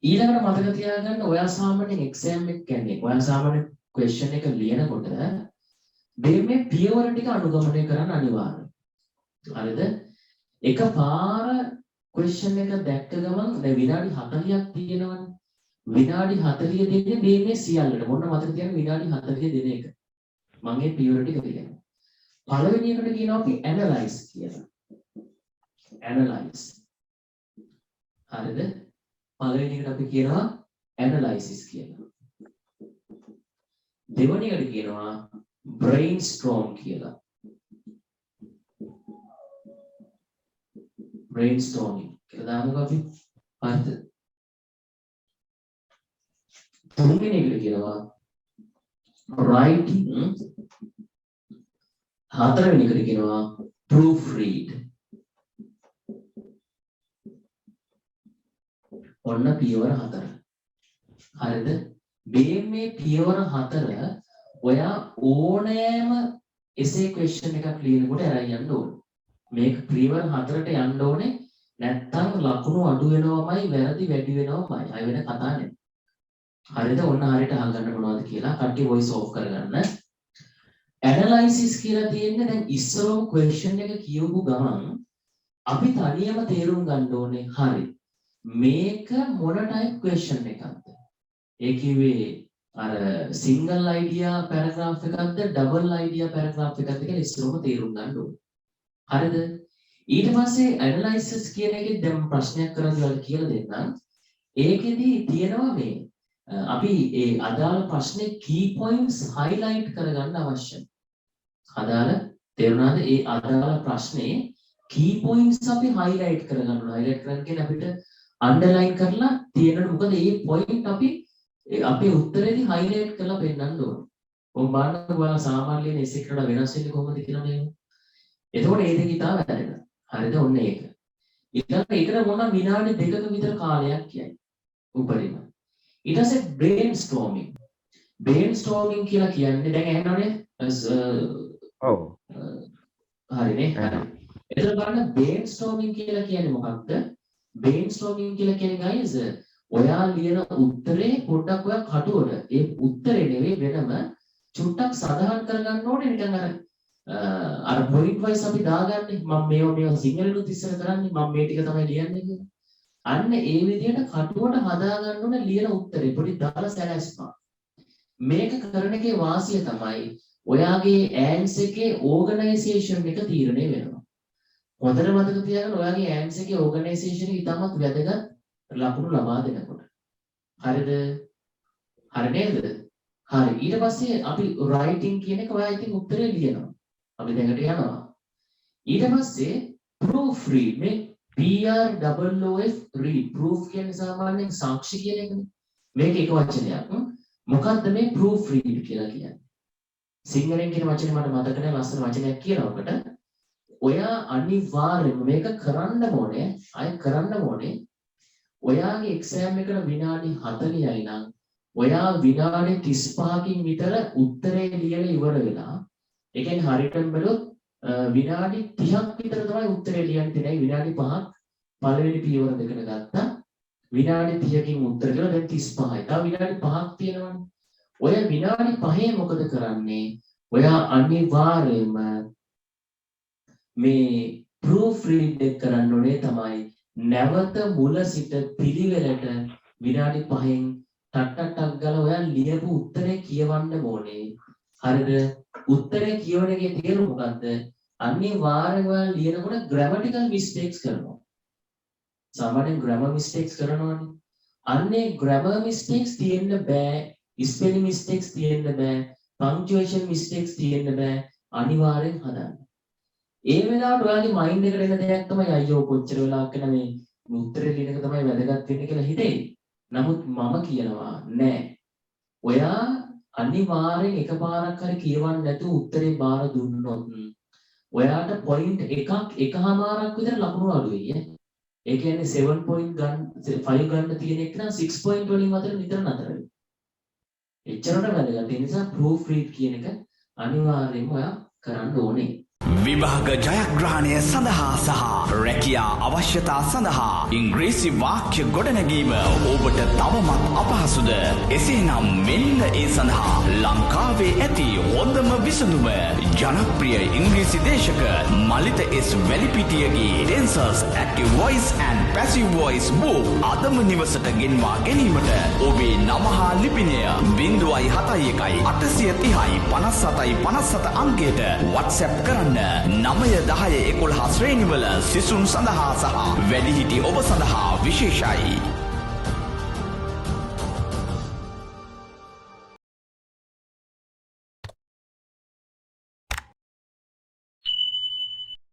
ඊළඟට මතක තියාගන්න ඔයා සාමාන්‍යයෙන් exam එක කියන්නේ ඔයා සාමාන්‍ය question එක ලියනකොට මේ පියවර ටික අනුගමනය කරන්න අනිවාර්යයි. හරිද? එකපාර question එක දැක්ක ගමන් දැන් විනාඩි 40ක් තියෙනවනේ. විනාඩි 40 දෙන්නේ මේ සියල්ලට. මොන මතක තියාගන්න විනාඩි 40 දෙන එක. මම මේ පියවර ටික කියනවා. පළවෙනි එකට කියනවා අපි analyze කියලා. analyze. හරිද? පළවෙනි එකට අපි කියනවා analysis කියලා. දෙවෙනි එකට කියනවා brainstorm කියලා. brainstorming කියලා දාමුකෝ අපි. හරිද? තුන්වෙනි එකට කියනවා writing. හතරවෙනි එකට කියනවා proofread. ඔන්න පියවර 4. හරිද? මේ පියවර 4 ඔයා ඕනෑම essay question එකක් ලියනකොට අරන් යන්න ඕනේ. මේක පියවර 4ට යන්න ඕනේ. නැත්තම් ලකුණු අඩු වෙනවමයි වැරදි වැඩි වෙනවමයි. අය වෙන කතා නෙමෙයි. හරිද? ඔන්න හරියට අහගන්න මොනවද කියලා කට්ටිය voice off කරගන්න. analysis කියලා තියෙන්නේ දැන් ඉස්සරම question එක කියවපු ගමන් අපි තනියම තේරුම් ගන්න ඕනේ. හරි. මේක මොන type question එකක්ද? ඒ කිව්වේ අර single idea paragraph එකක්ද double idea paragraph එකක්ද කියලා ඉස්සරම තේරුම් ගන්න ඕනේ. හරිද? ඊට පස්සේ analysis කියන එකේ දැන් ප්‍රශ්නයක් කරලා කියලා දෙන්නම්. ඒකෙදි තියෙනවා මේ අපි ඒ අදාළ ප්‍රශ්නේ key points highlight කරගන්න අවශ්‍යයි. අදාළ තේරුණාද? ඒ අදාළ ප්‍රශ්නේ key points අපි highlight කරගන්න ඕනේ. highlight කරන්න කියන්නේ අපිට underline කරලා තියෙනවා. මොකද මේ point අපි අපේ උත්තරේදී highlight කරලා පෙන්නන්න ඕනේ. ඔබ බලන්න ඔයාලා සාමාන්‍යයෙන් essay එකට වෙනස් වෙන්නේ කොහොමද කියලා නේද? එතකොට ඒ දෙක ඉතාල වැදගත්. හරිද? ඔන්න ඒක. ඊළඟට ඒකට මොන විනාඩි 2ක විතර කාලයක් කියයි. උපරිම. ඊට පස්සේ brainstorming. brainstorming කියලා කියන්නේ දැන් ඇහෙනවනේ? ඔව්. හරිනේ. හරි. එතකොට බලන්න brainstorming කියලා කියන්නේ මොකක්ද? brainstorming කියලා කියන්නේ guys ඔයා ලියන උත්තරේ පොඩ්ඩක් ඔයා කටුවට ඒ උත්තරේ නෙවෙයි වෙනම චුට්ටක් සඳහන් කරගන්න ඕනේ නිකන් අර point wise අපි දාගන්නේ මම මේව සිංහලෙනුත් ඉස්සර කරන්නේ මම මේ ටික තමයි ලියන්නේ කියලා. අන්න ඒ විදිහට කටුවට හදා ගන්න ඕනේ ලියන උත්තරේ පොඩි දාලා සැලැස්පා. මේක කරන එකේ වාසිය තමයි ඔයාගේ answer එකේ organization එක තීරණය වෙනවා. හොඳට මතක තියාගන්න ඔයාගේ answer එකේ organization එක ඉතාමත් වැදගත් ලකුණු ලබා දෙනකොට. හරිද? හරි නේද? හරි. ඊට පස්සේ අපි writing කියන එක ඔයා ඉතින් උත්තරේ ලියනවා. අපි දැනට යනවා. ඊට පස්සේ proofread මේ PROOF read proof කියන්නේ සාමාන්‍යයෙන් සාක්ෂි කියන එකනේ. මේක එක වචනයක්. මොකද්ද මේ proofread කියලා කියන්නේ? සිංහලෙන් කියන වචනේ මට මතක නැහැ ලස්සන වචනයක් කියනකොට ඔයා අනිවාර්යයෙන්ම මේක කරන්න ඕනේ. අය කරන්න ඕනේ. ඔයාගේ එක්සෑම් එකට විනාඩි 40යි නම් ඔයා විනාඩි 35කින් විතර උත්තරේ ලියලා ඉවර වෙලා ඒ කියන්නේ හරියටම බලුවොත් විනාඩි 30ක් විතර තමයි උත්තරේ ලියන්න තියෙන්නේ. විනාඩි 5ක් පළවෙනි පියවර දෙකට ගත්තා. විනාඩි 30කින් උත්තර කියලා දැන් 35යි. තව විනාඩි 5ක් තියෙනවනේ. ඔය විනාඩි 5 මොකද කරන්නේ? ඔයා අනිවාර්යයෙන්ම මේ proofread එක කරන්න ඕනේ තමයි. නැවත මුල සිට පිළිවෙලට විනාඩි 5න් ටක් ගාලා ඔයා ලියපු උත්තරේ කියවන්න ඕනේ. හරිද? උත්තරේ කියවන එකේ තේරුම මොකද්ද? අනිවාර්යයෙන්ම ඔයා ලියනකොට grammatical mistakes කරනවා. සාමාන්‍යයෙන් grammar mistakes කරනවානේ. අන්නේ grammar mistakes තියෙන්න බෑ. spelling mistakes තියෙන්න බෑ. punctuation mistakes තියෙන්න බෑ. අනිවාර්යෙන් හදන්න. ඒ වෙලාවට ඔයාගේ මයින්ඩ් එකට එන දෙයක් තමයි අයියෝ කොච්චර වෙලාවක් යන මේ උත්තරේ ලියන එක තමයි වැදගත් වෙන්නේ කියලා හිතේ. නමුත් මම කියනවා නෑ. ඔයා අනිවාර්යෙන් එකපාරක් හරි කියවන්න නැතුව උත්තරේ බාර දුන්නොත් ඔයාට පොයින්ට් එකමාරක් විතර ලකුණු අඩු වෙයි. ඒ කියන්නේ 7.5 ගන්න තියෙන එක නම් 6 point වලින් අතර නිතර නතර වෙයි. එච්චරට වැදගත්. ඒ නිසා proofread කියන එක අනිවාර්යයෙන්ම ඔයා කරන්න ඕනේ. විභාග ජයග්‍රහණය සඳහා සහ රැකියා අවශ්‍යතා සඳහා ඉංග්‍රීසි වාක්‍ය ගොඩනැගීම ඔබට තවමත් අපහසුද? එසේනම් මෙන්න ඒ සඳහා ලංකාවේ ඇති හොඳම විසඳුම ජනප්‍රිය ඉංග්‍රීසි දේශක මලිත S වැලිපිටියගේ Tensors Active Voice and Passive Voice book අදම නිවසට ගෙන්වා ගැනීමට ඔබේ නම හා ලිපිනය 071 830 5757 අංකයට WhatsApp කරන්න. 9 10 11 ශ්‍රේණිවල සිසුන් සඳහා සහ වැඩිහිටි ඔබ සඳහා විශේෂයි.